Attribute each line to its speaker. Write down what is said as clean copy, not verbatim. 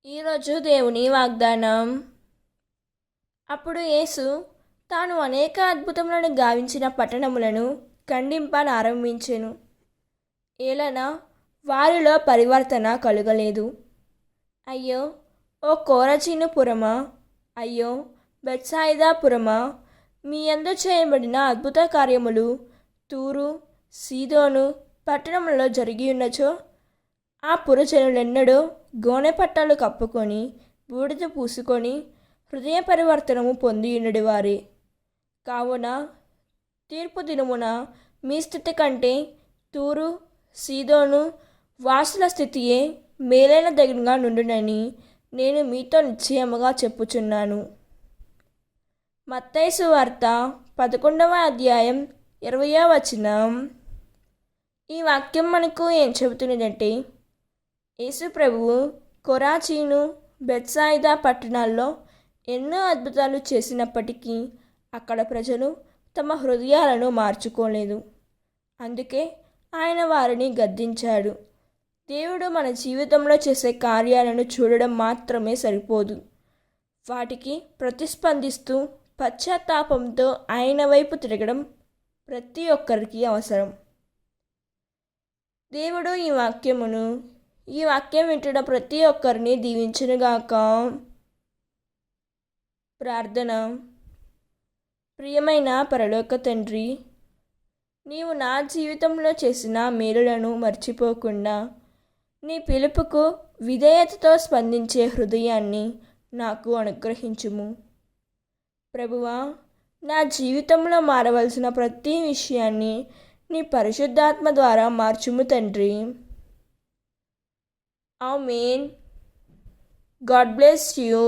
Speaker 1: ఈరోజు దేవుని వాగ్దానం. అప్పుడు యేసు తాను అనేక అద్భుతములను గావించిన పట్టణములను ఖండింపనారంభించెను. ఏలన వారిలో పరివర్తన కలుగలేదు. అయ్యో ఓ కోరచీను పురమా, అయ్యో బెత్సాయిదా పురమా, మీ యందు చేయబడిన అద్భుత కార్యములు తూరు సీదోను పట్టణములలో జరిగి ఉన్నచో ఆ పురజనులెన్నడూ గోనె పట్టాలు కప్పుకొని బూడిద పూసుకొని హృదయ పరివర్తనము పొందియుండెడి వారే. కావున తీర్పు దినమున మీ స్థితి కంటే తూరు సీదోను వాసుల స్థితియే మేలైన దగ్గరగా నుండునని నేను మీతో నిశ్చయముగా చెప్పుచున్నాను. మత్తయి సువార్త 11వ అధ్యాయం 20వ వచనం. ఈ వాక్యం మనకు ఏం చెబుతున్నదంటే, యేసు ప్రభువు కొరాచీను బెత్సాయిదా పట్టణాల్లో ఎన్నో అద్భుతాలు చేసినప్పటికీ అక్కడ ప్రజలు తమ హృదయాలను మార్చుకోలేదు. అందుకే ఆయన వారిని గద్దించాడు. దేవుడు మన జీవితంలో చేసే కార్యాలను చూడడం మాత్రమే సరిపోదు, వాటికి ప్రతిస్పందిస్తూ పశ్చాత్తాపంతో ఆయన వైపు తిరగడం ప్రతి ఒక్కరికి అవసరం. దేవుడు ఈ వాక్యం వింటున్న ప్రతి ఒక్కరిని దీవించునుగాక. ప్రార్థన. ప్రియమైన పరలోక తండ్రి, నీవు నా జీవితంలో చేసిన మేలులను మర్చిపోకుండా నీ పిలుపుకు విధేయతతో స్పందించే హృదయాన్ని నాకు అనుగ్రహించుము. ప్రభువా, నా జీవితంలో మారవలసిన ప్రతి విషయాన్ని నీ పరిశుద్ధాత్మ ద్వారా మార్చుము తండ్రి. ఆమేన్. God bless you.